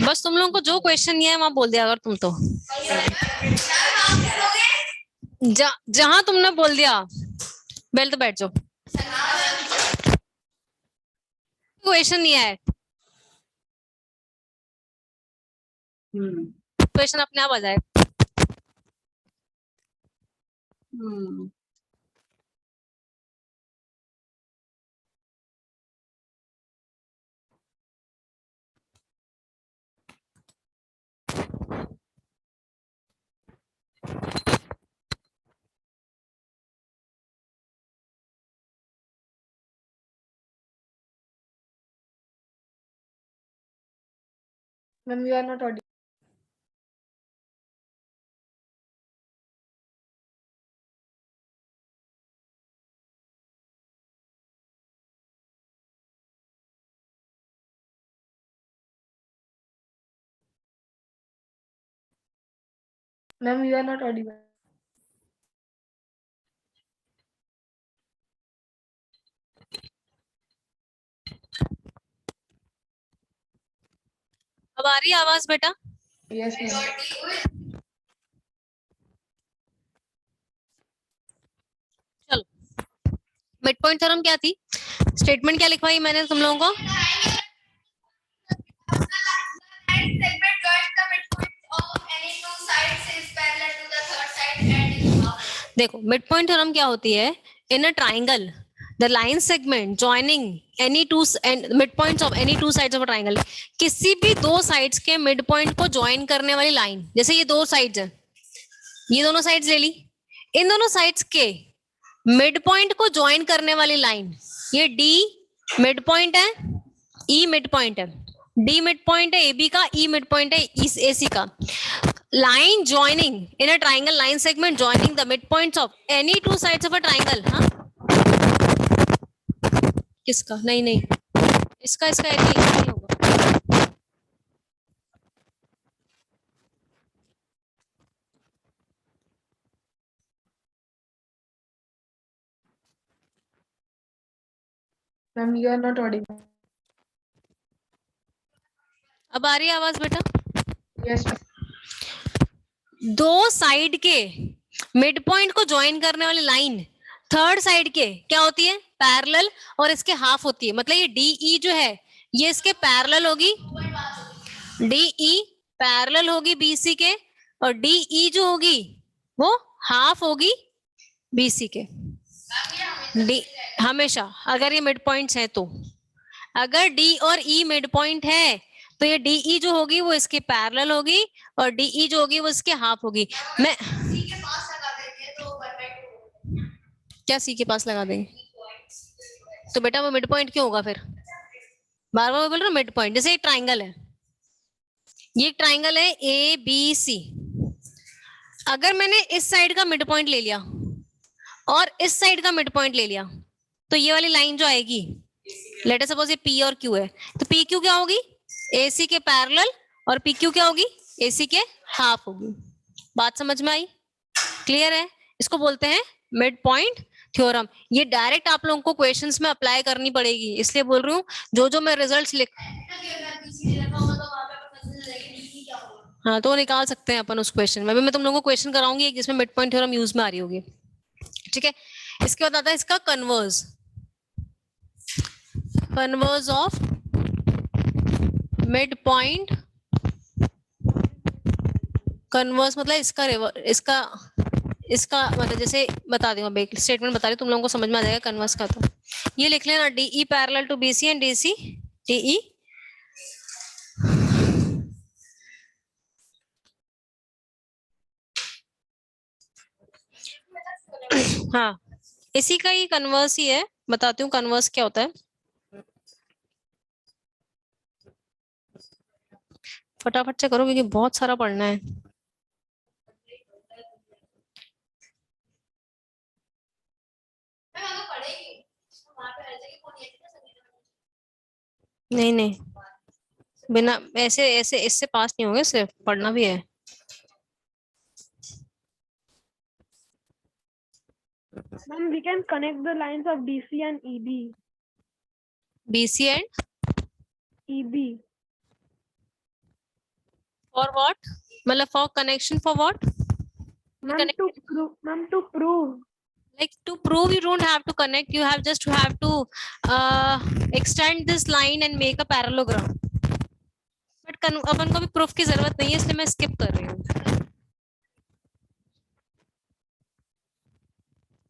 बस तुम लोगों को जो क्वेश्चन नहीं है वहां बोल दिया अगर तुम तो जहां तुमने बोल दिया बेल तो बैठ जाओ। क्वेश्चन नहीं है, क्वेश्चन अपने आप आ जाए। Ma'am, you are not audible. Ma'am, you are not audible. अब आ रही है आवाज बेटा? Yes, ma'am. चलो, मिड पॉइंट थ्योरम क्या थी? स्टेटमेंट क्या लिखवाई मैंने तुम लोगों को? देखो, मिड पॉइंट थ्योरम क्या होती है? In a triangle the line segment joining any two mid points of any two sides of a triangle, किसी भी दो साइड्स के मिड पॉइंट को ज्वाइन करने वाली लाइन, जैसे ये दो साइड्स है, ये दोनों साइड्स ले ली, इन दोनों साइड्स के मिड पॉइंट को ज्वाइन करने वाली लाइन, ये डी मिड पॉइंट है, ई मिड पॉइंट है, डी मिड पॉइंट है AB का, ई मिड पॉइंट है इस AC का। Line joining in a triangle line segment joining the mid points of any two sides of a triangle. हाँ, किसका? नहीं नहीं, इसका इसका एक ही नहीं होगा। Ma'am, you are not audible. अब आ रही है आवाज बेटा? Yes, ma'am. दो साइड के मिड पॉइंट को ज्वाइन करने वाली लाइन थर्ड साइड के क्या होती है? पैरेलल, और इसके हाफ होती है। मतलब ये DE जो है ये इसके पैरेलल होगी, DE पैरेलल होगी BC के, और DE जो होगी वो हाफ होगी BC के। डी हमेशा, अगर ये मिड पॉइंट्स है तो, अगर D और E मिड पॉइंट है तो ये DE जो होगी वो इसके पैरेलल होगी, और DE जो होगी वो इसके हाफ होगी। मैं क्या C के पास लगा देंगे? तो बेटा वो मिड पॉइंट क्यों होगा फिर? बार बार बोल रहा हूँ मिड पॉइंट। जैसे एक ट्राइंगल है, ये एक ट्राइंगल है ABC, अगर मैंने इस साइड का मिड पॉइंट ले लिया और इस साइड का मिड पॉइंट ले लिया, तो ये वाली लाइन जो आएगी, लेट अस सपोज ये P और Q है, तो PQ क्या होगी? AC के पैरेलल, और PQ क्या होगी? AC के हाफ होगी। बात समझ में आई? क्लियर है? इसको बोलते हैं मिड पॉइंट थ्योरम। ये डायरेक्ट आप लोगों को क्वेश्चंस में अप्लाई करनी पड़ेगी, इसलिए बोल रही हूँ जो जो मैं रिजल्ट्स लिख, हाँ तो निकाल सकते हैं अपन उस क्वेश्चन में भी। मैं तुम लोगों को क्वेश्चन कराऊंगी एक जिसमें मिड पॉइंट थ्योरम यूज में आ रही होगी। ठीक है, इसके बाद आता है इसका converse, converse of mid point. Converse मतलब इसका इसका इसका मतलब जैसे बता दूं, अब एक स्टेटमेंट बता रही हूँ, तुम लोगों को समझ में आ जाएगा कन्वर्स का। तो ये लिख लेना, DE parallel to BC and DC DE हाँ, इसी का ही कन्वर्स ही है। बताती हूँ कन्वर्स क्या होता है, फटाफट से करो क्योंकि बहुत सारा पढ़ना है। नहीं नहीं, बिना ऐसे ऐसे इससे पास नहीं होंगे, सिर्फ पढ़ना भी है। Ma'am, we can connect the lines of DC and EB. BC and EB. For what, मतलब for connection for what? Ma'am, to prove. Ma'am, to prove. Like to prove, you don't have to connect, you have just to have to extend this line and make a parallelogram. But अपन को भी proof की जरूरत नहीं है, इसलिए मैं skip कर रही हूँ।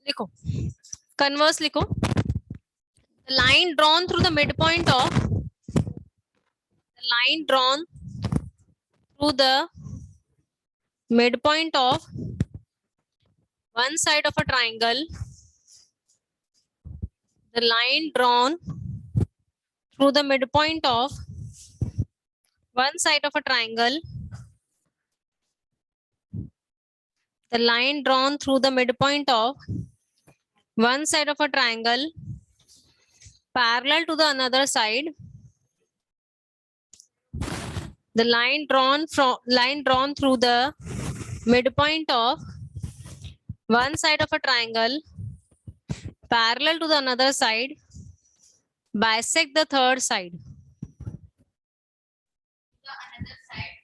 लिखो, कन्वर्स लिखो। The line drawn through the midpoint of one side of a triangle. The line drawn through the midpoint of one side of a triangle. The line drawn through the midpoint of one side of a triangle parallel to the another side. The line drawn through the midpoint of one side of a triangle parallel to the another side bisect the third side.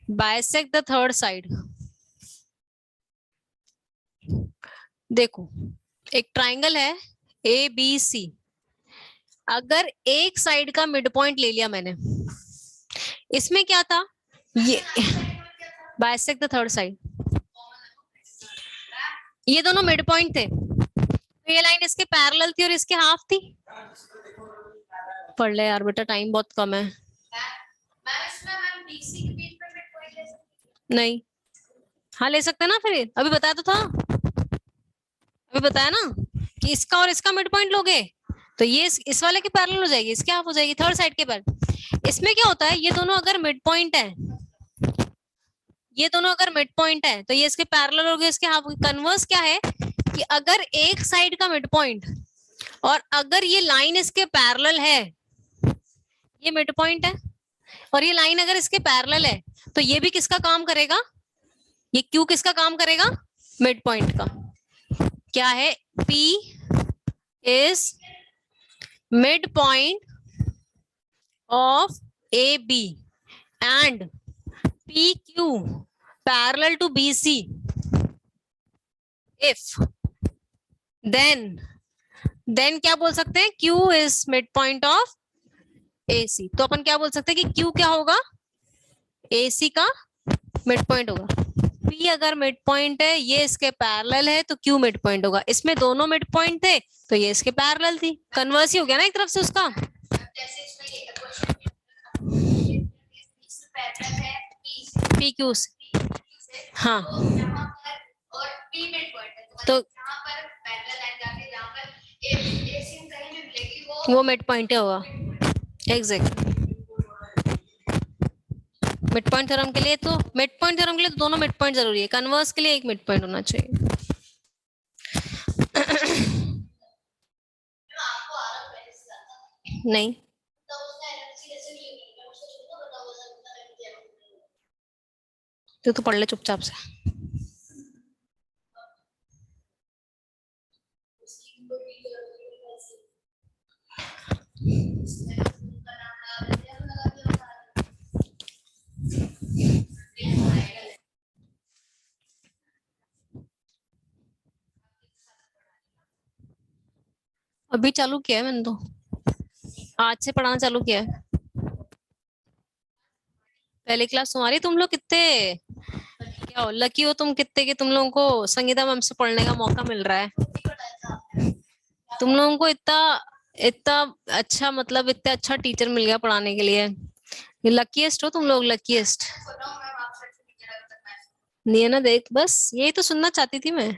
Bisect the third side. देखो, एक triangle है ABC, अगर एक side का mid point ले लिया मैंने, इसमें क्या था, ये बाइसेक्ट द थर्ड साइड, ये दोनों मिड पॉइंट थे, तो ये लाइन इसके पैरेलल थी और इसके हाफ थी। पढ़ ले यार बेटा, टाइम बहुत कम है। नहीं, हाँ ले सकते ना, फिर अभी बताया तो था, अभी बताया ना कि इसका और इसका मिड पॉइंट लोगे तो ये इस वाले के पैरेलल हो जाएगी, इसके हाफ हो जाएगी, थर्ड साइड के पैरेलल। इसमें क्या होता है, ये दोनों अगर मिड पॉइंट है, ये दोनों अगर मिड पॉइंट है तो ये इसके पैरेलल हो गए, इसके हाफ। कन्वर्स क्या है कि अगर एक साइड का मिड पॉइंट और अगर ये लाइन इसके पैरेलल है, ये मिड पॉइंट है और ये लाइन अगर इसके पैरेलल है, तो ये भी किसका काम करेगा, ये क्यू किसका काम करेगा, मिड पॉइंट का। क्या है, P is midpoint of AB and PQ parallel to BC if then क्या बोल सकते हैं, Q is midpoint of AC। तो अपन क्या बोल सकते हैं कि Q क्या होगा, AC का मिड पॉइंट होगा। P अगर मिड पॉइंट है, ये इसके पैरेलल है, तो Q मिड पॉइंट होगा। इसमें दोनों मिड पॉइंट थे तो ये इसके पैरेलल थी, कन्वर्स ही हो गया ना एक तरफ से उसका। PQ से, हाँ, तो वो मिड पॉइंट होगा, एग्जैक्ट। मिड पॉइंट थ्योरम के लिए तो दोनों मिड पॉइंट जरूरी है, कन्वर्स के लिए एक मिड पॉइंट होना चाहिए। नहीं, तो पढ़ ले चुपचाप से। अभी चालू किया है मैंने, तो आज से पढ़ाना चालू किया है। पहली क्लास तुम्हारी, तुम लोग कितने क्या हो, लकी हो तुम कितने कि तुम लोगों को संगीता मैम से पढ़ने का मौका मिल रहा है। तुम लोगों को इतना इतना अच्छा, मतलब इतना अच्छा टीचर मिल गया पढ़ाने के लिए। लकीएस्ट हो तुम लोग, लकीएस्ट। नहीं है ना, देख बस यही तो सुनना चाहती थी मैं।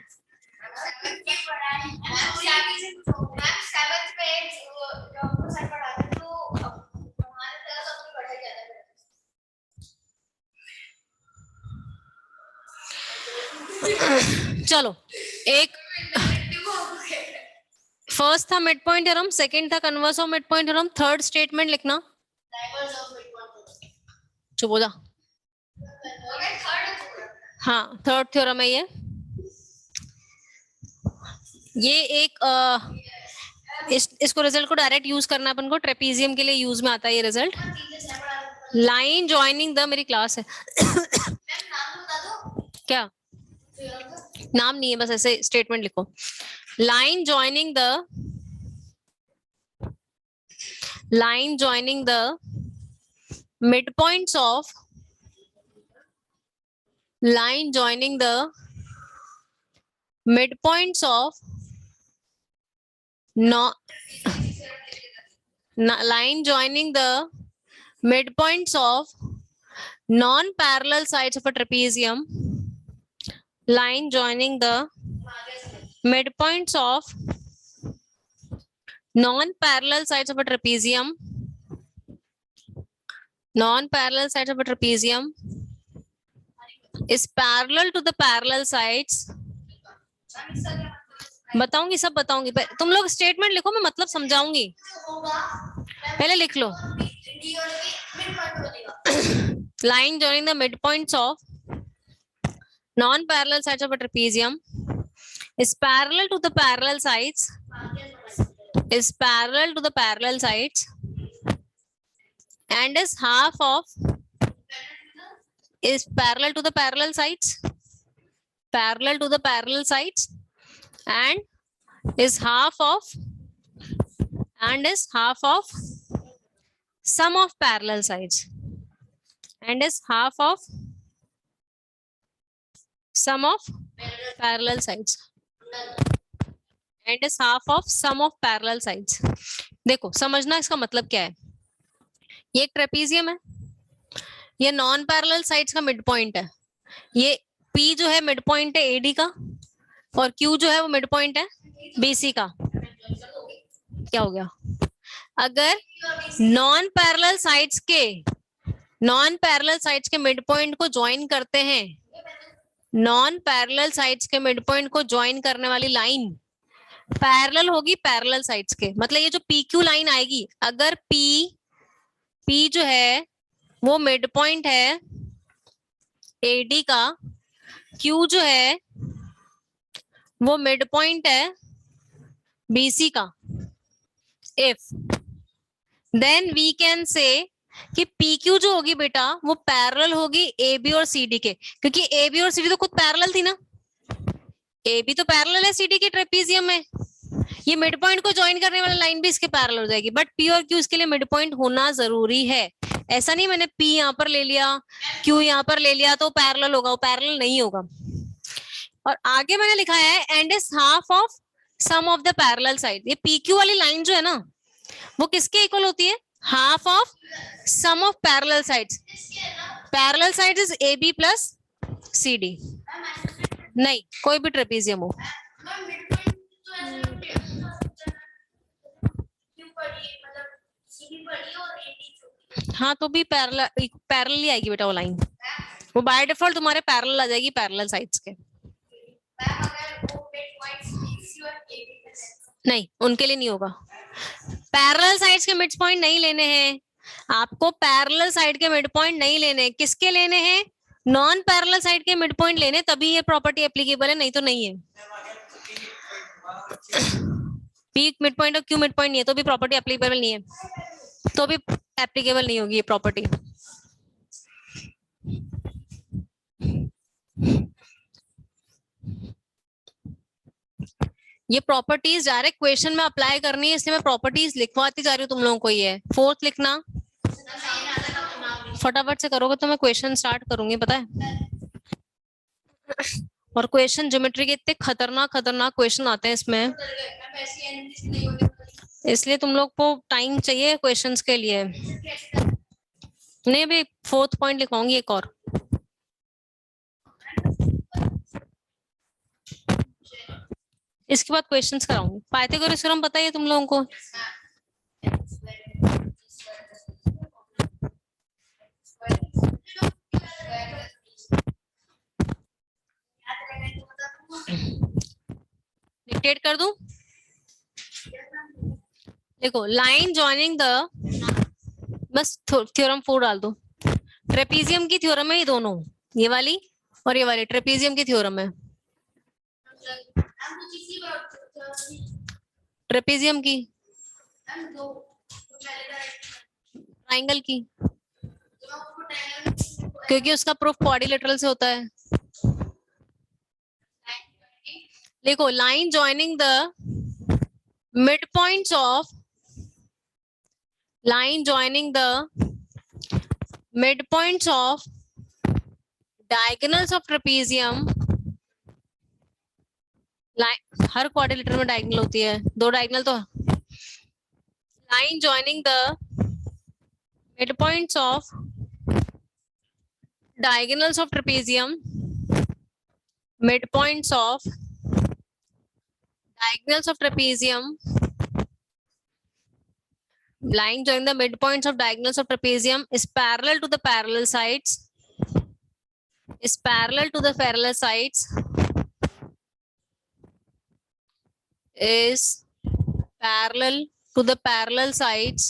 चलो, एक फर्स्ट था मिड पॉइंट थ्योरम, सेकंड था converse of mid point theorem, third statement लिखना। चुप हो जा। हाँ थर्ड थ्योरम है ये एक इसको रिजल्ट को डायरेक्ट यूज करना अपन को, ट्रेपीजियम के लिए यूज में आता है ये रिजल्ट। लाइन ज्वाइनिंग द, मेरी क्लास है क्या नाम नहीं है, बस ऐसे स्टेटमेंट लिखो। Line joining the midpoints of line joining the midpoints of line joining the midpoints of non-parallel sides of a trapezium. Line joining the midpoints of non-parallel sides of a trapezium. Non-parallel sides of a trapezium is parallel to the parallel sides. बताऊंगी, सब बताऊंगी, तुम लोग statement लिखो, मैं मतलब समझाऊंगी, पहले लिख लो। Line joining the midpoints of non-parallel sides of a trapezium is parallel to the parallel sides. Is parallel to the parallel sides and is half of, is parallel to the parallel sides, parallel to the parallel sides, and is half of, and is half of sum of parallel sides, and is half of sum of parallel sides, and is half of sum of parallel sides. देखो समझना इसका मतलब क्या है। ये एक trapezium है, ये नॉन पैरेलल साइड्स का मिड पॉइंट है। ये P जो है मिड पॉइंट है AD का, और Q जो है वो मिड पॉइंट है BC का। क्या हो गया? अगर नॉन पैरेलल साइड्स के मिड पॉइंट को ज्वाइन करते हैं, नॉन पैरेलल साइड्स के मिड पॉइंट को ज्वाइन करने वाली लाइन पैरेलल होगी पैरेलल साइड्स के। मतलब ये जो PQ लाइन आएगी, अगर P जो है वो मिड पॉइंट है AD का, Q जो है वो मिड पॉइंट है BC का, if then we can say कि PQ जो होगी बेटा वो पैरेलल होगी AB और CD के, क्योंकि AB और CD तो खुद पैरेलल थी ना। AB तो पैरेलल है CD के ट्रेपीजियम में, ये मिड पॉइंट को ज्वाइन करने वाला लाइन भी इसके पैरेलल हो जाएगी। बट P और Q इसके लिए मिड पॉइंट होना जरूरी है। ऐसा नहीं मैंने P यहाँ पर ले लिया, Q यहाँ पर ले लिया तो पैरेलल होगा, वो पैरेलल नहीं होगा। और आगे मैंने लिखा है and is half of sum of the parallel side. ये PQ वाली लाइन जो है ना वो किसके इक्वल होती है? Half of sum of parallel sides. Parallel side is AB plus CD। नहीं, कोई भी ट्रेपीजियम हो। हाँ तो भी पैरेलल ही आएगी बेटा वो लाइन, वो बाय डिफॉल्ट तुम्हारे पैरेलल आ जाएगी पैरेलल साइड्स के। नहीं, उनके लिए नहीं होगा। पैरेलल साइड्स के मिड पॉइंट नहीं लेने हैं आपको, पैरेलल साइड के मिड पॉइंट नहीं लेने। किसके लेने हैं? नॉन पैरेलल साइड के मिड पॉइंट लेने, तभी ये प्रॉपर्टी एप्लीकेबल है, नहीं तो नहीं है। P मिड पॉइंट और Q मिड पॉइंट नहीं है तो भी प्रॉपर्टी एप्लीकेबल नहीं है, तो भी एप्लीकेबल नहीं होगी ये प्रॉपर्टी। ये प्रॉपर्टीज डायरेक्ट क्वेश्चन में अप्लाई करनी है, इसलिए मैं प्रॉपर्टीज लिखवाती जा रही हूँ तुम लोगों को। ये फोर्थ लिखना, फटाफट से करोगे तो मैं क्वेश्चन स्टार्ट करूंगी, पता है। और क्वेश्चन ज्योमेट्री के इतने खतरनाक क्वेश्चन आते हैं इसमें, इसलिए तुम लोग को टाइम चाहिए क्वेश्चंस के लिए। नहीं, अभी फोर्थ पॉइंट लिखवाऊंगी एक और। इसके बाद क्वेश्चंस कराऊंगी। पाइथागोरस थ्योरम पता है तुम लोगों को? डिक्टेट कर दूं? देखो, लाइन जॉइनिंग द, बस थ्योरम 4 डाल दो। ट्रेपीजियम की थ्योरम है ये दोनों, ये वाली और ये वाली ट्रेपीजियम की थ्योरम है, ट्रेपीजियम की, ट्राइंगल की, क्योंकि उसका प्रूफ क्वाड्रिलेटरल से होता है। देखो, line joining the midpoints of diagonals of trapezium, her quadrilateral में डायगोनल होती है, दो डायगोनल तो, line joining the midpoints of diagonals of trapezium, midpoints of diagonals of trapezium, line joining the midpoints of diagonals of trapezium is parallel to the parallel sides, is parallel to the parallel sides, is parallel to the parallel sides,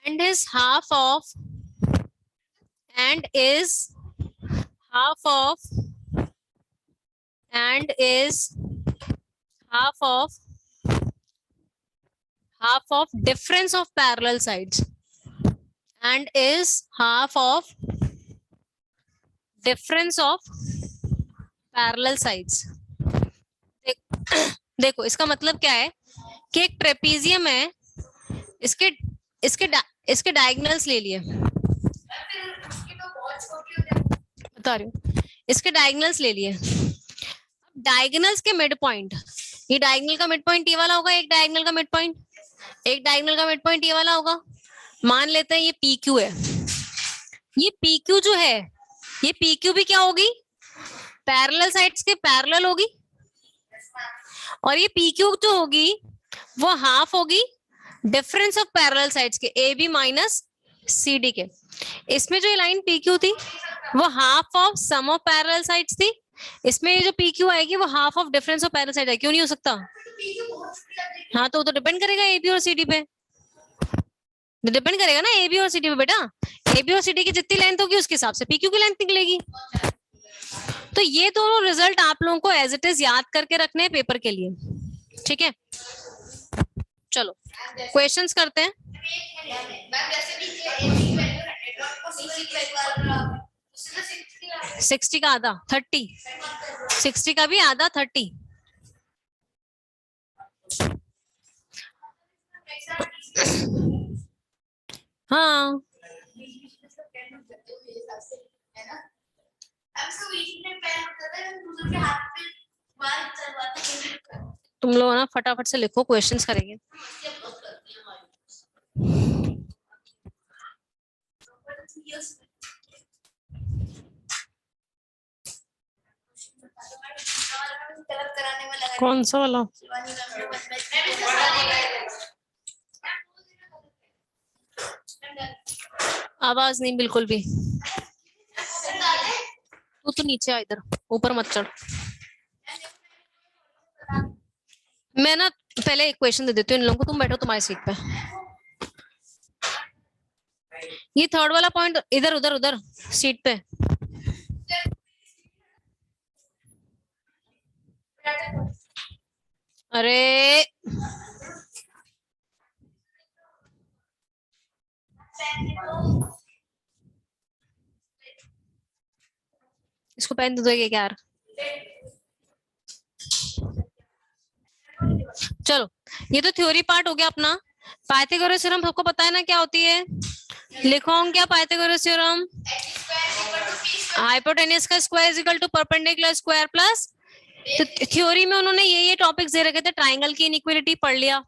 and is half of, and is half of, and is half of difference of parallel sides, and is half of difference of parallel sides. देखो इसका मतलब क्या है कि एक trapezium है, इसके इसके इसके डायगोनल्स ले लिए, बता रही हूँ, इसके डायगोनल्स ले लिए, डायगोनल्स के मिड पॉइंट, ये डायगोनल का मिड पॉइंट ये वाला होगा, एक डायगोनल का मिड पॉइंट, एक डायगोनल का मिड पॉइंट ये वाला होगा, मान लेते हैं ये PQ है, ये PQ जो है, ये PQ भी क्या होगी, पैरेलल साइड्स के पैरेलल होगी, और ये PQ जो होगी वो हाफ होगी डिफरेंस ऑफ पैरेलल साइड्स के AB माइनस CD के। इसमें जो ये लाइन PQ थी वो half of sum of parallel sides थी, इसमें ये जो PQ आएगी वो half of difference of parallel side है, क्यों नहीं हो सकता? हाँ तो वो तो डिपेंड करेगा AB और CD पे, डिपेंड करेगा ना AB और CD पे बेटा, AB और CD की जितनी लेंथ होगी उसके हिसाब से PQ की लेंथ निकलेगी। तो ये दोनों रिजल्ट आप लोगों को एज इट इज याद करके रखने हैं पेपर के लिए, ठीक है? चलो क्वेश्चंस करते हैं। 60 का आधा 30, 60 का भी आधा 30। हाँ तुम लोग ना फटाफट से लिखो, क्वेश्चंस करेंगे। कौन सा वाला? आवाज नहीं बिल्कुल भी, तू तो नीचे आ, इधर ऊपर मत चढ़। मैं ना पहले एक क्वेश्चन दे देती हूँ इन लोगों को, तुम बैठो तुम्हारी सीट पे। ये थर्ड वाला पॉइंट इधर उधर उधर सीट पे, अरे इसको पेन दे दो एक यार। चलो ये तो थ्योरी पार्ट हो गया अपना। पाइथागोरस थ्योरम सबको पता है ना क्या होती है? लिखो हम क्या पाइथागोरस थ्योरम, हाइपोटेन्यूज का square is equal to perpendicular square plus. तो थ्योरी में उन्होंने ये टॉपिक्स दे रखे थे, ट्राइंगल की इनइक्वालिटी पढ़ लिया,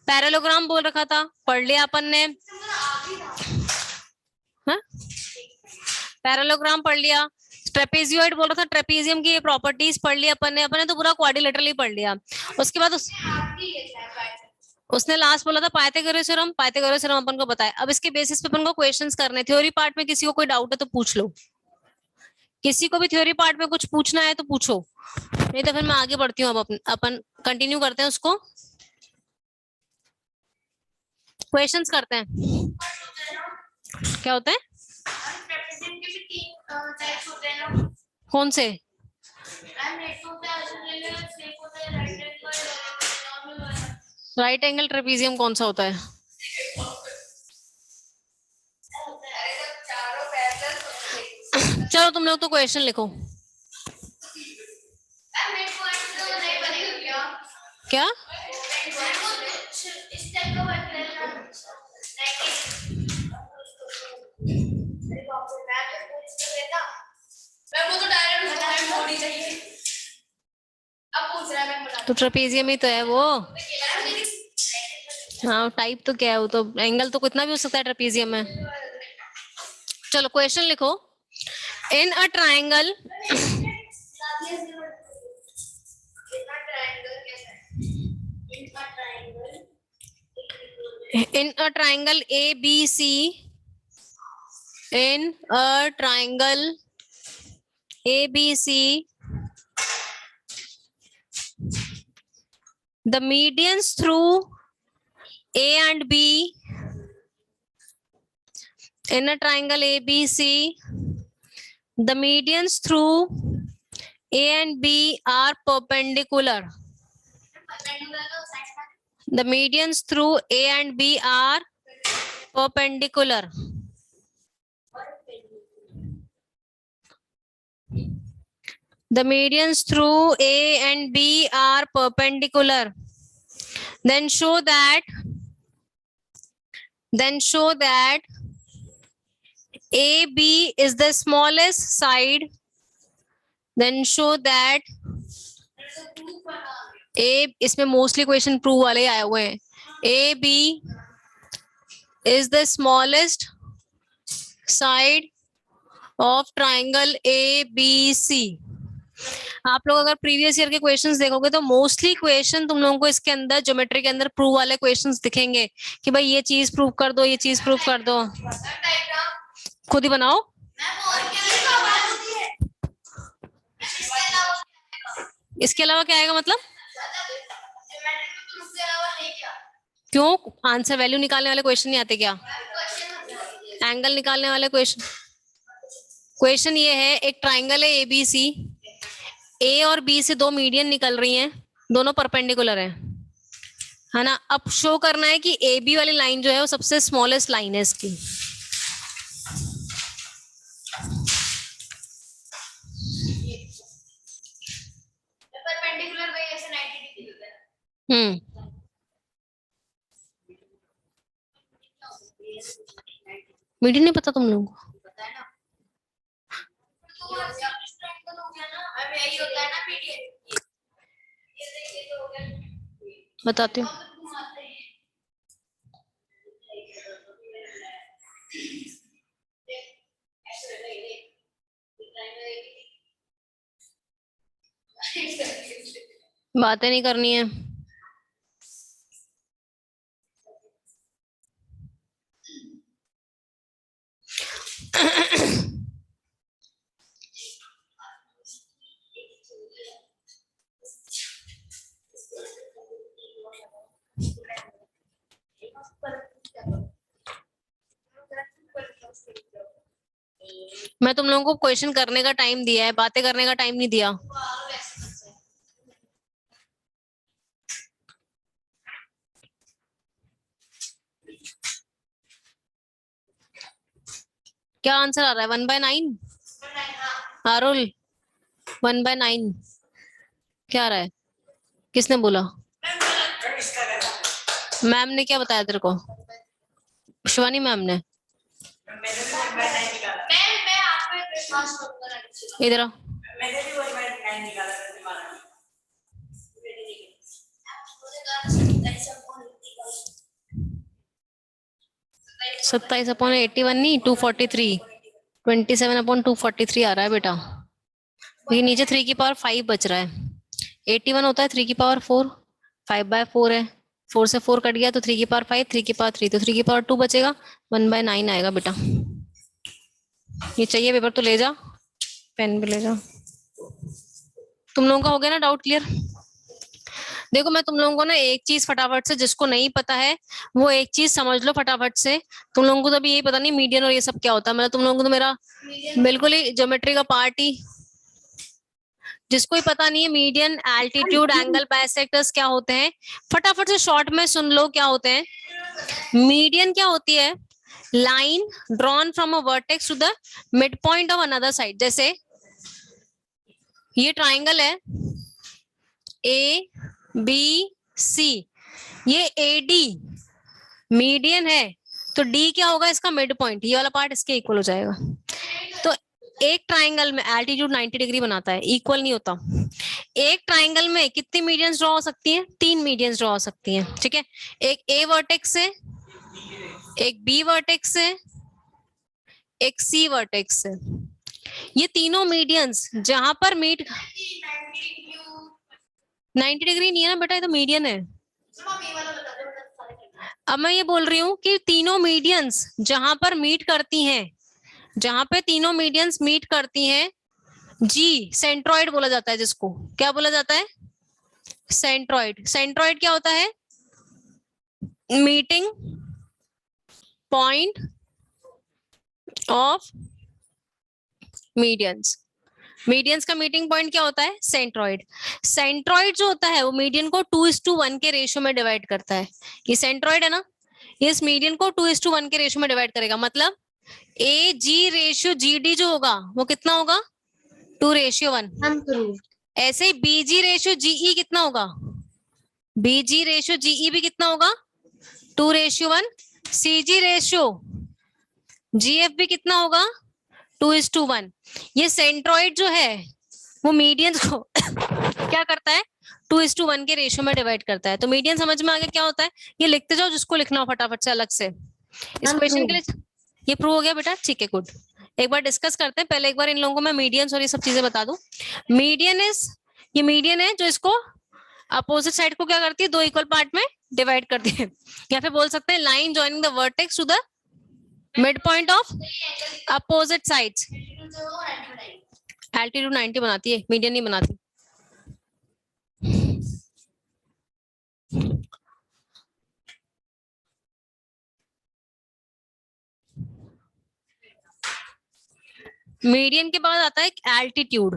पैरेललोग्राम बोल रखा था पढ़ लिया अपन ने, हाँ पैरेललोग्राम पढ़ लिया, ट्रेपेजियोइड बोल रहा था, ट्रेपेजियम की ये प्रॉपर्टीज पढ़ लिया अपन ने तो पूरा क्वाड्रिलेटरल ही पढ़ लिया। उसके बाद उसने लास्ट बोला था पाइथागोरस थ्योरम, पाइथागोरस थ्योरम अपन को बताया। अब इसके बेसिस पे अपन को क्वेश्चंस करने, थ्योरी पार्ट में किसी को कोई डाउट है तो पूछ लो, किसी को भी थ्योरी पार्ट में कुछ पूछना है तो पूछो, नहीं तो फिर मैं आगे बढ़ती हूँ। अब अपन कंटिन्यू करते हैं उसको, क्वेश्चंस करते हैं। क्या होता है? कौन से? राइट एंगल ट्रेपीजियम कौन सा होता है? चलो तुम लोग तो क्वेश्चन लिखो। क्या? तो ट्रेपीजियम ही तो है वो। हाँ टाइप तो क्या है वो, तो एंगल तो कितना भी हो सकता है ट्रेपीजियम में। चलो क्वेश्चन लिखो। In a triangle in a triangle ABC, in a triangle ABC, the medians through A and B, in a triangle ABC, the medians through A and B are perpendicular. The medians through A and B are perpendicular. The medians through A and B are perpendicular. Then show that AB is the smallest side. Then show that A, इसमें mostly question prove वाले ही आए हुए हैं। AB is the smallest side of triangle ABC. आप लोग अगर previous year के questions देखोगे तो मोस्टली क्वेश्चन तुम लोगों को इसके अंदर ज्योमेट्री के अंदर प्रूव वाले क्वेश्चंस दिखेंगे कि भाई ये चीज प्रूव कर दो, ये चीज प्रूव कर दो। खुद ही बनाओ। इसके अलावा क्या आएगा मतलब? क्यों? आंसर वैल्यू निकालने वाले क्वेश्चन नहीं आते क्या? एंगल निकालने वाले क्वेश्चन ये है, एक ट्राइंगल है एबीसी, ए और बी से दो मीडियन निकल रही हैं, दोनों परपेंडिकुलर है ना। अब शो करना है कि ए बी वाली लाइन जो है वो सबसे स्मॉलेस्ट लाइन है इसकी। मीडियन नहीं पता तुम लोगों को? बताती हूँ। बातें नहीं करनी है। मैं तुम लोगों को क्वेश्चन करने का टाइम दिया है, बातें करने का टाइम नहीं दिया। क्या आंसर आ रहा है? 1/9? आरुल 1/9 क्या आ रहा है? किसने बोला? मैम ने क्या बताया तेरे को? शिवानी मैम ने। इधर आओ। सत्ताईस अपॉन 81 नहीं 243, 27/243 आ रहा है बेटा। ये नीचे 3 की पावर 5 बच रहा है। 81 होता है 3 की पावर 4, 5/4 है, 4 से 4 कट गया तो 3 की पावर 5, 3 की पावर 3 तो 3 की पावर 2 बचेगा, 1/9 आएगा बेटा। ये चाहिए पेपर तो ले जा, पेन भी ले जा। तुम लोगों का हो गया ना डाउट क्लियर? देखो मैं तुम लोगों को ना एक चीज फटाफट से, जिसको नहीं पता है वो एक चीज समझ लो फटाफट से। तुम लोगों को तो अभी यही पता नहीं मीडियन और ये सब क्या होता है, मतलब तुम लोगों को तो मेरा बिल्कुल ही ज्योमेट्री का पार्ट ही जिसको ही पता नहीं है मीडियन, एल्टीट्यूड, एंगल, बाइसेक्टर्स क्या होते हैं, फटाफट से शॉर्ट में सुन लो क्या होते हैं। मीडियन क्या होती है? Line drawn from a vertex to the mid point of another side. जैसे ये ट्राइंगल है ए बी सी, ये ए डी मीडियन है, तो डी क्या होगा? इसका मिड पॉइंट, ये वाला पार्ट इसके इक्वल हो जाएगा। तो एक ट्राइंगल में एल्टीट्यूड 90 डिग्री बनाता है, इक्वल नहीं होता। एक ट्राइंगल में कितनी मीडियंस ड्रॉ हो सकती हैं? 3 मीडियंस ड्रॉ हो सकती हैं, ठीक है। एक ए वर्टेक्स से, एक बी वर्टेक्स से, एक सी वर्टेक्स से। ये तीनों मीडियंस जहां पर मीट 90 डिग्री नहीं है ना बेटा, ये तो मीडियन है। अब मैं ये बोल रही हूँ कि तीनों मीडियंस जहां पर मीट करती हैं, जहां पे तीनों मीडियंस मीट करती हैं, जी सेंट्रॉइड बोला जाता है। जिसको क्या बोला जाता है? सेंट्रॉइड। सेंट्रॉइड क्या होता है? Meeting point of medians. Medians का मीटिंग पॉइंट क्या होता है? सेंट्रॉइड। सेंट्रॉइड जो होता है वो मीडियन को 2:1 के रेशियो में डिवाइड करता है। ये सेंट्रॉइड है ना, ये इस मीडियन को 2:1 के रेशियो में डिवाइड करेगा। मतलब ए जी रेशियो जी डी जो होगा वो कितना होगा? 2:1। ऐसे ही बी जी रेशियो जीई कितना होगा? बी जी रेशियो जीई भी कितना होगा? 2:1। सी जी रेशियो जीएफ भी कितना होगा? 2:1। ये सेंट्रॉइड जो है वो मीडियन को क्या करता है? 2:1 के रेशियो में डिवाइड करता है। तो मीडियन समझ में आ गया क्या होता है? ये लिखते जाओ जिसको लिखना हो फटाफट से अलग से। इस क्वेश्चन के लिए ये प्रूव हो गया बेटा, ठीक है, गुड। एक बार डिस्कस करते हैं, पहले एक बार इन लोगों को मैं मीडियंस और ये सब चीजें बता दूं। मीडियन इज, ये मीडियन है जो इसको अपोजिट साइड को क्या करती है? 2 इक्वल पार्ट में डिवाइड करती है। या फिर बोल सकते हैं line joining the vertex to the mid point of opposite sides. Altitude 90 बनाती है, मीडियन नहीं बनाती। मीडियन के बाद आता है एल्टीट्यूड।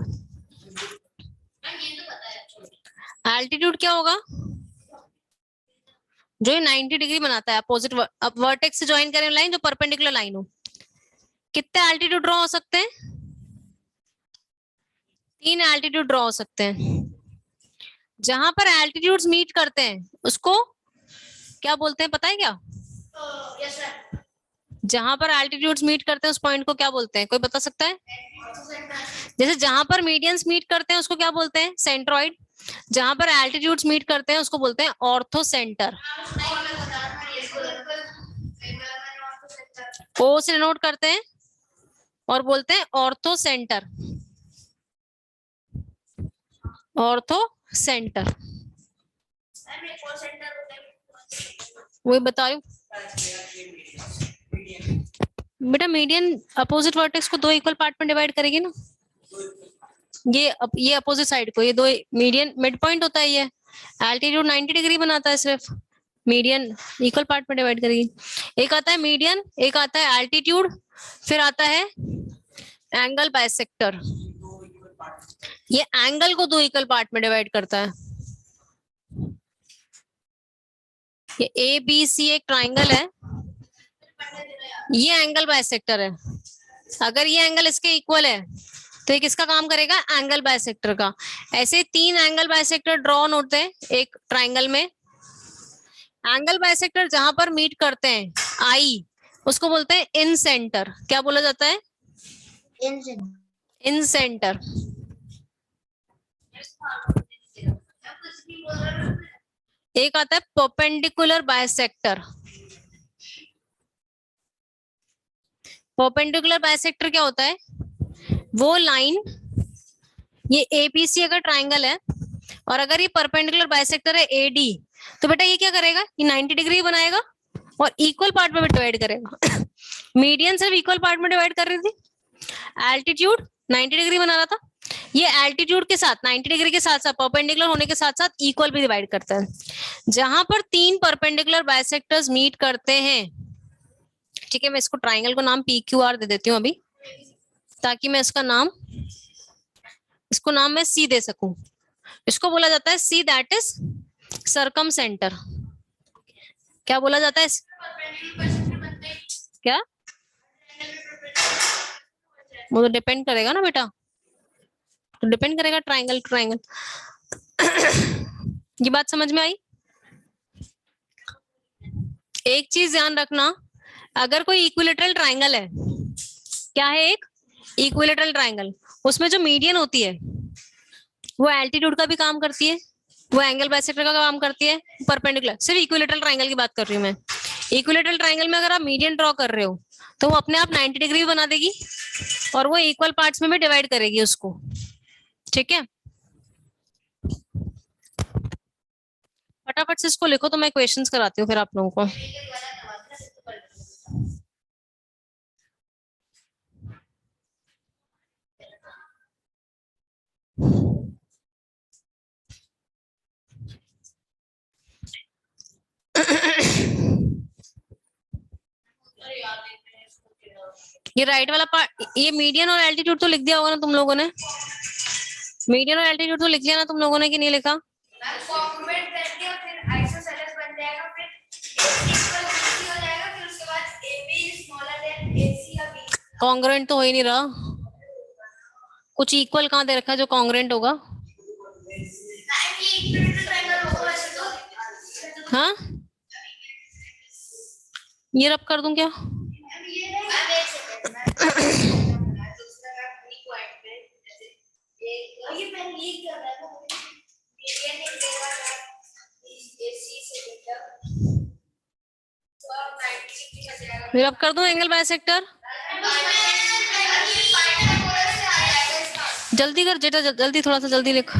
एल्टीट्यूड क्या होगा? जो 90 डिग्री बनाता है अपोजिट वर्टेक्स से ज्वाइन करें लाइन जो परपेंडिकुलर लाइन हो। कितने एल्टीट्यूड ड्रॉ हो सकते हैं? 3 एल्टीट्यूड ड्रॉ हो सकते हैं। जहां पर एल्टीट्यूड्स मीट करते हैं उसको क्या बोलते हैं, पता है क्या? जहां पर एल्टीट्यूड्स मीट करते हैं उस पॉइंट को क्या बोलते हैं? कोई बता सकता है? जैसे जहां पर मीडियंस मीट करते हैं उसको क्या बोलते हैं? सेंट्रॉइड। जहां पर एल्टीट्यूड्स मीट करते हैं उसको बोलते हैं ऑर्थो सेंटर। ओ से नोट करते हैं और बोलते हैं ऑर्थो सेंटर। ऑर्थो सेंटर वही बता रही हूँ बेटा। मीडियन अपोजिट वर्टेक्स को 2 इक्वल पार्ट में डिवाइड करेगी ना। ये अपोजिट साइड को, ये 2 मीडियन मिड पॉइंट होता है। ये एल्टीट्यूड 90 डिग्री बनाता है, सिर्फ मीडियन इक्वल पार्ट में डिवाइड करेगी। एक आता है मीडियन, एक आता है एल्टीट्यूड, फिर आता है एंगल बाइसेक्टर। ये एंगल को 2 इक्वल पार्ट में डिवाइड करता है। ये ए बी सी एक ट्राइंगल है, ये एंगल बाइसेक्टर है। अगर ये एंगल इसके इक्वल है तो ये किसका काम करेगा? एंगल बाइसेक्टर का। ऐसे 3 एंगल बाइसेक्टर ड्रॉन होते हैं एक ट्राइंगल में। एंगल बाइसेक्टर जहां पर मीट करते हैं आई, उसको बोलते हैं इन सेंटर। क्या बोला जाता है? इन सेंटर। एक आता है परपेंडिकुलर बाइसेक्टर। परपेंडिकुलर बाइसेक्टर क्या होता है? वो लाइन, ये एबीसी अगर ट्राइंगल है और अगर ये परपेंडिकुलर बाइसेक्टर है एडी, तो बेटा ये क्या करेगा? ये 90 डिग्री बनाएगा और इक्वल पार्ट में डिवाइड करेगा। मीडियन सिर्फ इक्वल पार्ट में डिवाइड कर रही थी, एल्टीट्यूड 90 डिग्री बना रहा था। ये एल्टीट्यूड के साथ 90 डिग्री के साथ साथ परपेंडिकुलर होने के साथ साथ इक्वल भी डिवाइड करता है। जहां पर 3 परपेंडिकुलर बाइसेक्टर्स मीट करते हैं, ठीक है, मैं इसको ट्राइंगल को नाम PQR दे देती हूँ अभी, ताकि मैं इसका नाम इसको नाम मैं सी दे सकूं, इसको बोला जाता है सी, दैट इज सरकम सेंटर। क्या बोला जाता है? क्या? वो तो डिपेंड करेगा ना बेटा, तो डिपेंड करेगा ट्राइंगल टू ट्राइंगल। ये बात समझ में आई? एक चीज ध्यान रखना, अगर कोई इक्विलेटरल ट्राइंगल है, क्या है एक इक्विलेटरल ट्राइंगल, उसमें जो मीडियन होती है वो एल्टीट्यूड का भी काम करती है, वो एंगल बाइसेक्टर का काम करती है, परपेंडिकुलर। सिर्फ इक्विलेटरल ट्राइंगल की बात कर रही हूँ मैं। इक्विलेटरल ट्राइंगल में अगर आप मीडियन ड्रॉ कर रहे हो तो वो अपने आप 90 डिग्री बना देगी और वो इक्वल पार्ट्स में भी डिवाइड करेगी उसको, ठीक है। फटाफट से इसको लिखो तो मैं क्वेश्चंस कराती हूँ फिर आप लोगों को। ये राइट वाला पार्ट, ये मीडियन और एल्टीट्यूड तो लिख दिया होगा ना तुम लोगों ने? मीडियन और एल्टीट्यूड तो लिख लिया ना तुम लोगों ने कि नहीं लिखा? कॉन्ग्रुएंट करके और फिर आइसोसेलेस बन जाएगा, फिर इक्वल बीसी हो जाएगा, फिर उसके बाद AB स्मॉलर देन AC या B। कॉन्ग्रुएंट तो हो ही नहीं रहा, कुछ इक्वल कहाँ दे रखा है जो कॉन्ग्रुएंट होगा? हाँ, ये रब कर दूं क्या? ये रब कर दूं एंगल बाइसेक्टर? जल्दी कर जेटा, जल्दी, थोड़ा सा जल्दी लिख।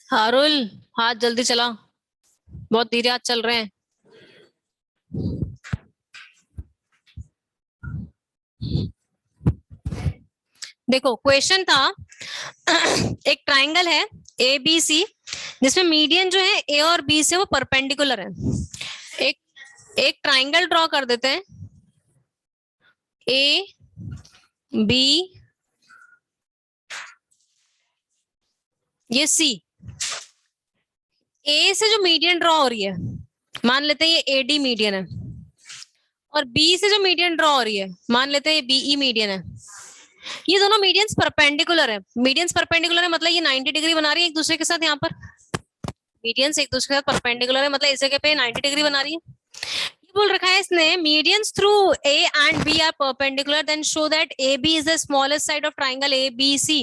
हारुल, हाथ जल्दी चला, बहुत धीरे हाथ चल रहे हैं। देखो क्वेश्चन था, एक ट्राइंगल है ABC जिसमें मीडियन जो है A और B से वो परपेंडिकुलर है। एक ट्राइंगल ड्रॉ कर देते हैं, AB, ये C। A से जो मीडियन ड्रॉ हो रही है, मान लेते हैं ये AD मीडियन है, और B से जो मीडियन ड्रॉ हो रही है, मान लेते हैं ये BE मीडियन है। ये दोनों मीडियंस परपेंडिकुलर है। मीडियंस परपेंडिकुलर है मतलब ये 90 डिग्री बना रही है एक दूसरे के साथ। यहाँ पर मीडियंस एक दूसरे के साथ परपेंडिकुलर है मतलब इस जगह पे 90 डिग्री बना रही है। ये बोल रखा है इसने, medians through A and B are perpendicular, then show that AB is the smallest side of triangle ABC।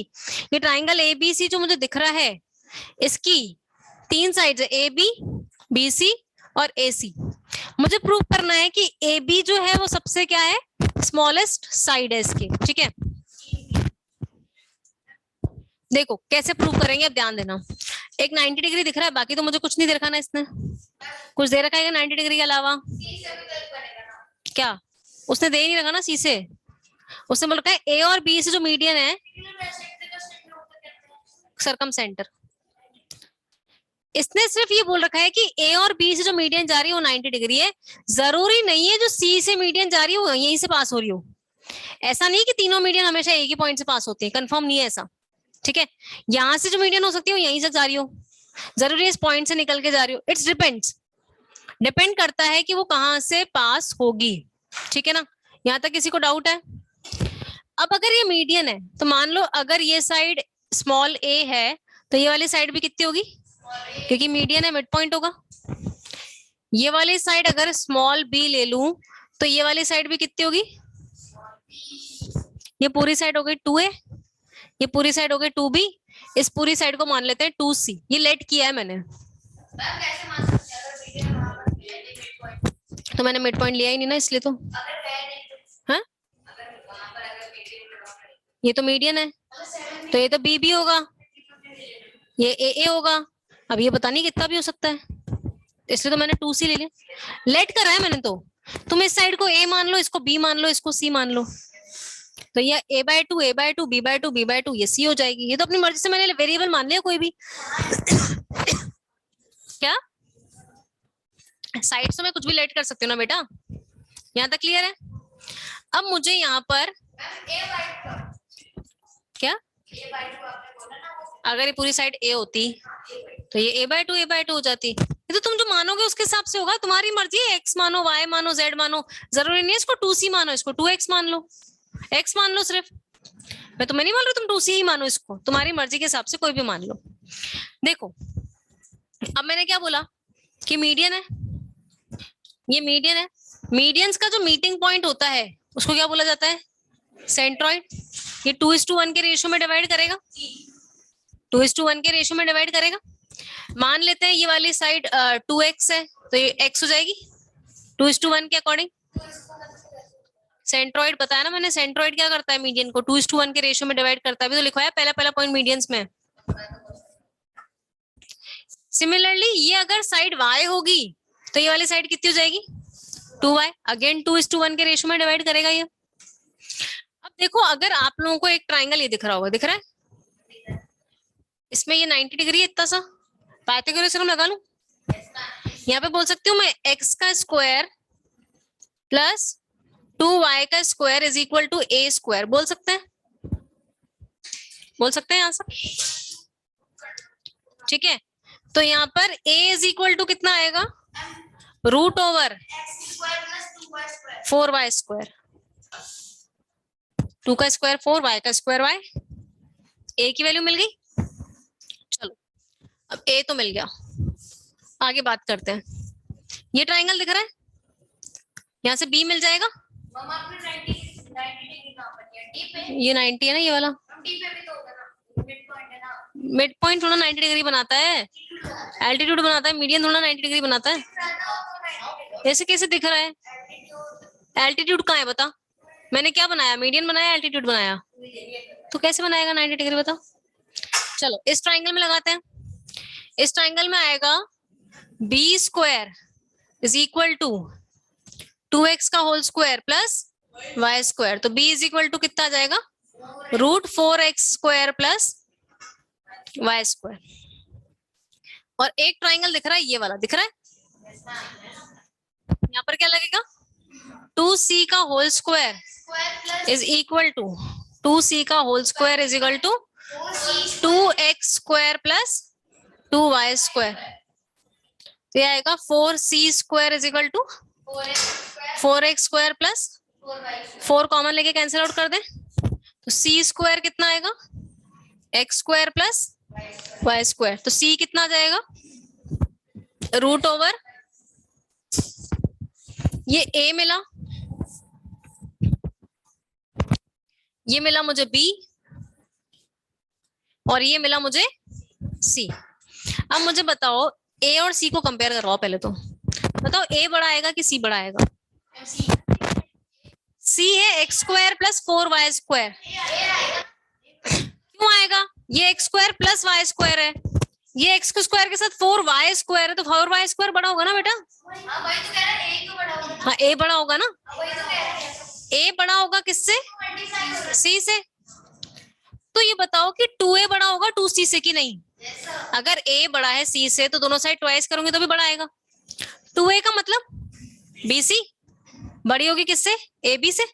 ये ट्राइंगल ABC जो मुझे दिख रहा है, इसकी 3 साइड्स है, AB, BC और AC। मुझे प्रूव करना है कि AB जो है वो सबसे क्या है, स्मॉलेस्ट साइड है इसकी, ठीक है। देखो कैसे प्रूव करेंगे, अब ध्यान देना। एक 90 डिग्री दिख रहा है, बाकी तो मुझे कुछ नहीं दे रखा ना इसने, कुछ दे रखा है 90 डिग्री के अलावा? क्या उसने दे नहीं रखा ना सी से, उसने बोल रखा है A और B से जो मीडियन है सरकम सेंटर। इसने सिर्फ ये बोल रखा है कि A और B से जो मीडियन जा रही है वो 90 डिग्री है। जरूरी नहीं है जो C से मीडियन जा रही है वो यहीं से पास हो रही हो। ऐसा नहीं कि तीनों मीडियन हमेशा एक ही पॉइंट से पास होती है, कंफर्म नहीं है ऐसा, ठीक है। यहाँ से जो मीडियन हो सकती है वो यहीं से जा रही हो, जरूरी इस पॉइंट से निकल के जा रही हो। इट्स डिपेंड्स, डिपेंड करता है कि वो कहाँ से पास होगी, ठीक है ना। यहाँ तक किसी को डाउट है? अब अगर ये मीडियन है तो मान लो अगर ये साइड स्मॉल a है तो ये वाली साइड भी कितनी होगी, क्योंकि मीडियन है, मिड पॉइंट होगा। ये वाली साइड अगर स्मॉल b ले लूं तो ये वाली साइड भी कितनी होगी, ये पूरी साइड हो गई 2a, ये पूरी साइड हो गई 2b, इस पूरी साइड को मान लेते हैं 2c। ये लेट किया है मैंने, तो मैंने मिड पॉइंट लिया ही नहीं ना इसलिए तो। हाँ ये तो मीडियन है तो ये तो बी भी होगा, ये ए होगा। अब ये पता नहीं कितना भी हो सकता है, इसलिए तो मैंने 2C ले लिया। लेट करा है मैंने तो। तुम इस साइड को ए मान लो, इसको बी मान लो, इसको सी मान लो। तो ये a/2 a/2 b/2 b/2 ये सी हो जाएगी। ये तो अपनी मर्जी से मैंने वेरिएबल मान लिया कोई भी। क्या साइड से मैं कुछ भी लेट कर सकती हूँ ना बेटा? यहाँ तक क्लियर है? अब मुझे यहाँ पर क्या, अगर ये पूरी साइड ए होती तो ये a/2 हो जाती। ये तो तुम जो मानोगे उसके हिसाब से होगा, तुम्हारी मर्जी है। x मानो, y मानो, z मानो, जरूरी नहीं है इसको 2C मानो, इसको 2x मान लो, x मान लो सिर्फ। मैं तुम्हें नहीं मान रही तुम 2C ही मानो इसको, तुम्हारी मर्जी के हिसाब से कोई भी मान लो। देखो अब मैंने क्या बोला कि मीडियन है, ये मीडियन है। मीडियंस का जो मीटिंग पॉइंट होता है उसको क्या बोला जाता है? सेंट्रॉइड। ये 2:1 के रेशियो में डिवाइड करेगा, 2:1 के रेशियो में डिवाइड करेगा। मान लेते हैं ये वाली साइड 2x है, तो ये x हो जाएगी 2:1 के अकॉर्डिंग। सेंट्रॉइड बताया ना मैंने, सेंट्रॉइड क्या करता है मीडियन को 2:1 के रेशियो में डिवाइड करता है। अभी तो लिखवाया पहला पॉइंट मीडियंस में। सिमिलरली ये अगर साइड y होगी तो ये वाली साइड कितनी हो जाएगी? 2y। अगेन 2:1 के रेशियो में डिवाइड करेगा ये। अब देखो अगर आप लोगों को एक ट्राइंगल ये दिख रहा होगा, दिख रहा है? इसमें ये 90 डिग्री है, इतना सा पाइथागोरस थ्योरम लगा लूं। यहाँ पे बोल सकती हूँ मैं x का स्क्वायर प्लस 2y का square is equal to a square. बोल सकते हैं, बोल सकते हैं यहाँ से, ठीक है? तो यहाँ पर a इज इक्वल टू कितना आएगा? Root over 4y square. 2 का स्क्वायर 4, y का स्क्वायर y। a की वैल्यू मिल गई। चलो अब a तो मिल गया, आगे बात करते हैं। ये ट्राइंगल दिख रहा है, यहाँ से b मिल जाएगा। ये 90 है ना ये वाला, मिड पॉइंट थोड़ा 90 डिग्री बनाता है, एल्टीट्यूड बनाता है, मीडियन थोड़ा 90 डिग्री बनाता है। ऐसे कैसे दिख रहा है? एल्टीट्यूड कहाँ है बता? मैंने क्या बनाया? मीडियन बनाया, एल्टीट्यूड बनाया, तो कैसे बनाएगा 90 डिग्री बता? चलो इस ट्राइंगल में लगाते हैं। इस ट्राइंगल में आएगा b square is equal to 2x का whole square plus y square. तो b इज इक्वल टू कितना आ जाएगा? Root 4x square plus y square. और एक ट्राइंगल दिख रहा है, ये वाला दिख रहा है, यहाँ पर क्या लगेगा? 2c का whole square is equal to 2c का whole square is equal to 2x square plus 2y square. तो ये आएगा 4c square is equal to 4x square plus 4 common लेके कैंसिल आउट कर दें, तो c स्क्वायर कितना आएगा? x square plus y square. तो c कितना आ जाएगा? रूट ओवर, ये a मिला, ये मिला मुझे b, और ये मिला मुझे c। अब मुझे बताओ a और c को कंपेयर करवाओ पहले तो। बताओ a बड़ा आएगा कि c बड़ा आएगा? c है x square plus 4y square. क्यों आएगा? ये x square plus y square है, ये x स्क्वायर के साथ 4y स्क्वायर है, तो 4y स्क्वायर बड़ा होगा ना बेटा? हाँ a बड़ा होगा ना, a बड़ा होगा किससे? c से। तो ये बताओ कि 2a बड़ा होगा 2c से कि नहीं? अगर a बड़ा है c से तो दोनों साइड ट्वाइस करूंगी तो भी बड़ा आएगा। 2a का मतलब bc बड़ी होगी किससे? ab से।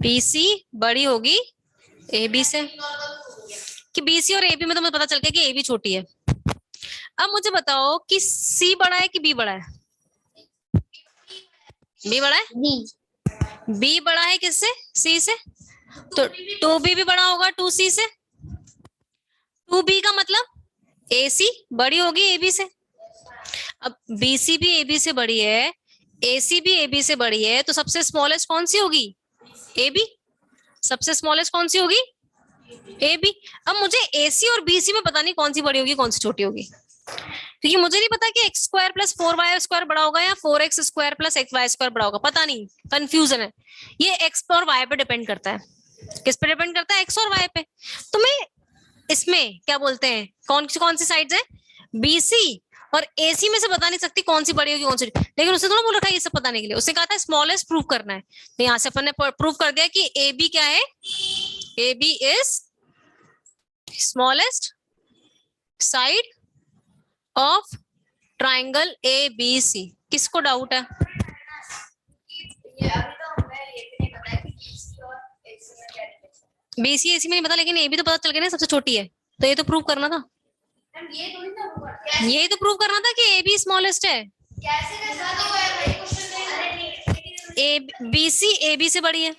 bc बड़ी होगी ab से, कि bc और ab में तो मुझे पता चल गया कि ab छोटी है। अब मुझे बताओ कि c बड़ा है कि b बड़ा है? b बड़ा है। b बड़ा है किससे? c से, तो 2b भी बड़ा होगा 2c से। 2b का मतलब ac बड़ी होगी ab से। अब bc भी ab से बड़ी है, ac भी ab से बड़ी है, तो सबसे स्मॉलेस्ट कौन सी होगी? ab। सबसे स्मॉलेस्ट कौन सी होगी? ab। अब मुझे ac और bc में पता नहीं कौन सी बड़ी होगी कौन सी छोटी होगी, क्योंकि मुझे नहीं पता कि x square plus 4y square बड़ा होगा या 4x square plus xy square बड़ा होगा, पता नहीं, कंफ्यूजन है। ये x और y पे डिपेंड करता है। किस पे डिपेंड करता है? x और y पे। तुम्हें इसमें क्या बोलते हैं, कौन सी साइड्स है, बीसी और एसी में से बता नहीं सकती कौन सी बड़ी होगी कौन सी, लेकिन उसने थोड़ा बोल रखा है ये सब बताने के लिए, उसने कहा था स्मॉलेस्ट प्रूव करना है, तो यहाँ से अपन ने प्रूव कर दिया कि ए बी क्या है, A B is smallest side of triangle A B C. किसको डाउट है? ये अभी तो हमें ये भी नहीं पता है कि BC और AC में क्या difference है। बीसी एसी में नहीं पता, लेकिन ए बी तो पता चल गया ना सबसे छोटी है, तो ये तो प्रूव करना था, मैम ये तो नहीं था होगा। कैसे ये तो प्रूव करना था कि ए बी स्मॉलेस्ट है, कैसे कैसा तो है भाई क्वेश्चन नहीं। अरे नहीं ए बी सी ए बी से बड़ी है,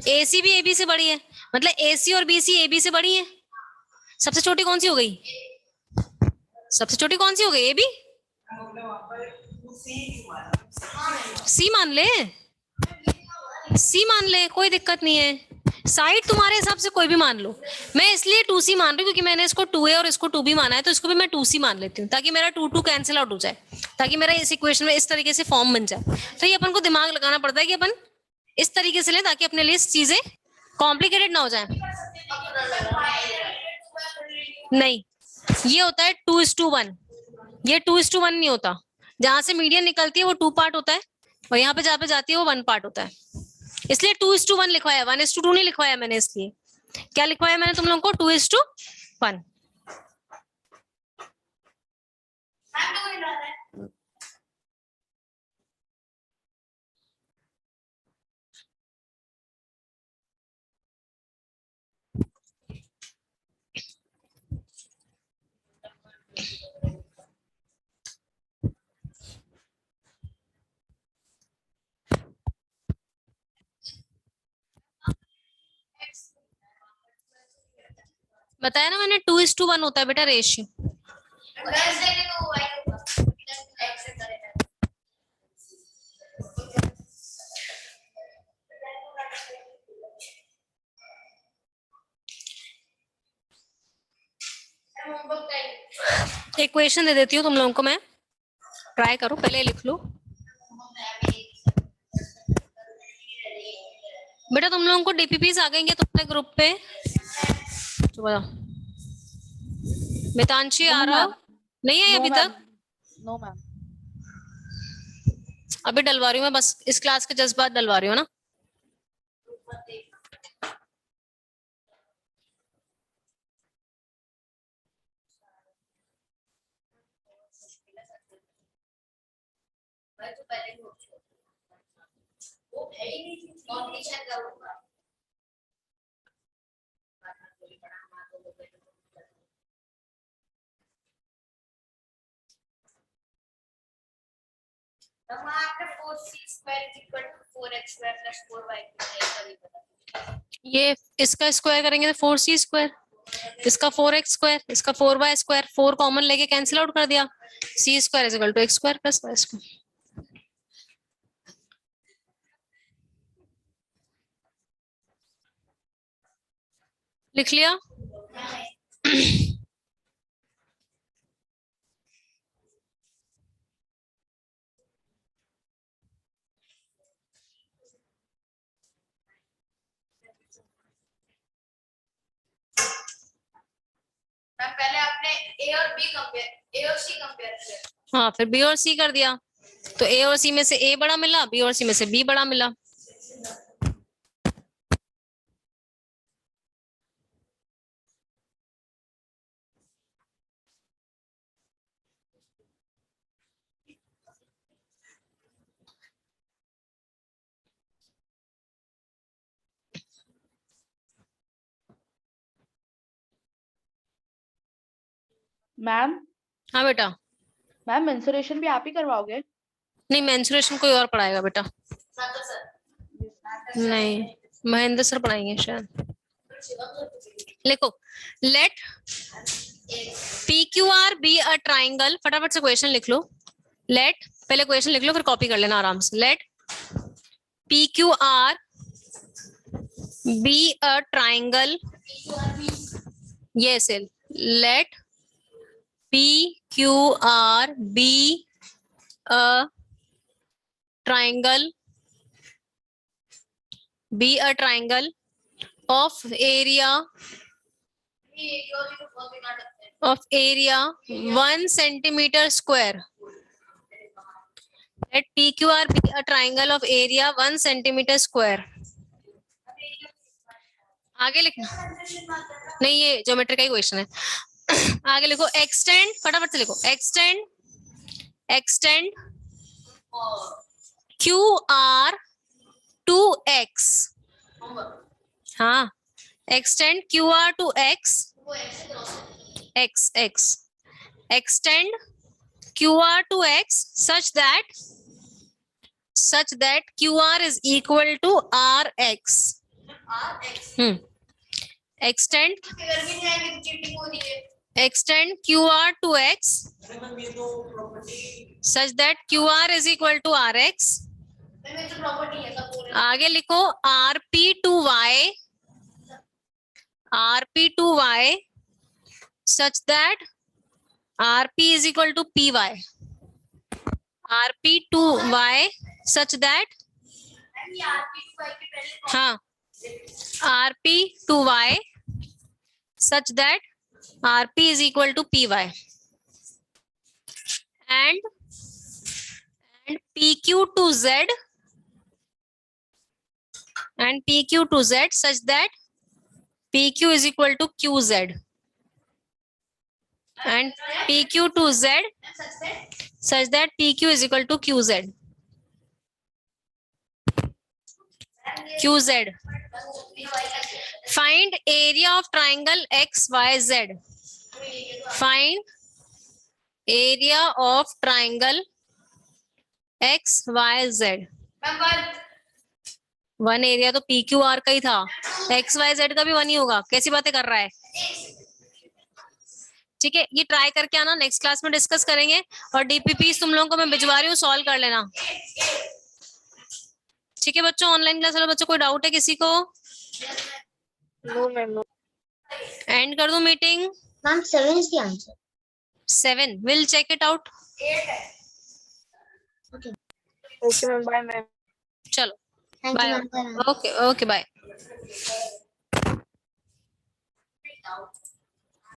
ए सी भी ए बी से बड़ी है, मतलब ए सी और बी सी ए बी से बड़ी है, सबसे छोटी कौन सी हो गई, सबसे छोटी कौन सी हो गई, ए बी, सी मान ले, सी मान ले, कोई दिक्कत नहीं है, साइड तुम्हारे हिसाब से कोई भी मान लो, मैं इसलिए 2C मान रही हूँ क्योंकि मैंने इसको 2A और इसको 2B माना है, तो इसको भी मैं 2C मान लेती हूँ ताकि मेरा 2 कैंसिल आउट हो जाए, ताकि मेरा इस इक्वेशन में इस तरीके से फॉर्म बन जाए। तो ये अपन को दिमाग लगाना पड़ता है कि अपन इस तरीके से लें ताकि अपने लिए चीजें कॉम्प्लिकेटेड ना हो जाए। नहीं, ये होता है 2:1, ये 2:1 नहीं होता, जहां से मीडियन निकलती है वो 2 पार्ट होता है और यहाँ पे जहाँ पे जाती है वो 1 पार्ट होता है, इसलिए 2:1 लिखवाया, 1:2 नहीं लिखवाया मैंने, इसलिए क्या लिखवाया मैंने तुम लोगों को 2:1। मैम तो कोई डाल है। बताया ना मैंने 2:1 होता है बेटा रेशियो। X देंगे तो Y होगा। X से करेगा। इक्वेशन दे देती हूँ तुम लोगों को मैं, ट्राई करो, पहले लिख लो बेटा, तुम लोगों को डीपीपीस आ गएंगे तुमने ग्रुप पे, तो बताओ मितांशी आ रहा नहीं है अभी तक? No ma'am. अभी डलवा रही हूँ मैं, बस इस क्लास के जस्ट बाद डलवा रही हूँ ना। मैं तो पहले ही वो है ही नहीं कंपटीशन का होगा। तो वहाँ आपने 4c² = 4x² + 4y² ये इसका स्क्वायर करेंगे तो 4c², इसका 4x², इसका 4y², 4 कॉमन लेके कैंसिल आउट कर दिया, c² = x² + y²। लिख लिया? मैम पहले आपने A और C कंपेयर किया। हाँ, फिर b और c कर दिया, तो a और c में से a बड़ा मिला, b और c में से b बड़ा मिला। मैम हाँ बेटा। मैम मेंसुरेशन भी आप ही करवाओगे? नहीं, मेंसुरेशन कोई और पढ़ाएगा बेटा। नहीं, महेंद्र सर पढ़ाएंगे शायद। लिखो, let PQR be a triangle, फटाफट से क्वेश्चन लिख लो। लेट, पहले क्वेश्चन लिख लो फिर कॉपी कर लेना आराम से। Let PQR be a triangle, yes, let PQR be a triangle of area of area 1 centimeter square. Let PQR be a triangle of area 1 centimeter square. आगे लिखना नहीं, ये ज्योमेट्री का ही क्वेश्चन है. आगे लिखो एक्सटेंड, फटाफट से लिखो एक्सटेंड QR to X. हाँ, extend QR to X. Extend QR to X such that QR is equal to RX. Extend QR to X such that QR is equal to RX. आगे लिखो RP to Y such that RP is equal to PY. RP to Y such that हाँ RP to Y such that RP is equal to PY and PQ to Z and PQ to Z such that PQ is equal to QZ and PQ to Z such that PQ is equal to QZ. QZ. Find area of triangle XYZ. Find area of triangle XYZ. One area तो PQR का ही था, XYZ का भी one ही होगा. कैसी बातें कर रहा है. ठीक है, ये ट्राई करके आना, नेक्स्ट क्लास में डिस्कस करेंगे. और डीपीपी तुम लोगों को मैं भिजवा रही हूँ, सॉल्व कर लेना. ठीक है बच्चों, ऑनलाइन क्लास वाले बच्चों कोई डाउट है किसी को? No, ma'am. No. एंड कर दूं meeting? Ma'am, 7 is the answer. 7 will check it out. Okay, ma'am. Bye, ma'am. चलो Thank bye. you, ma'am. Okay bye.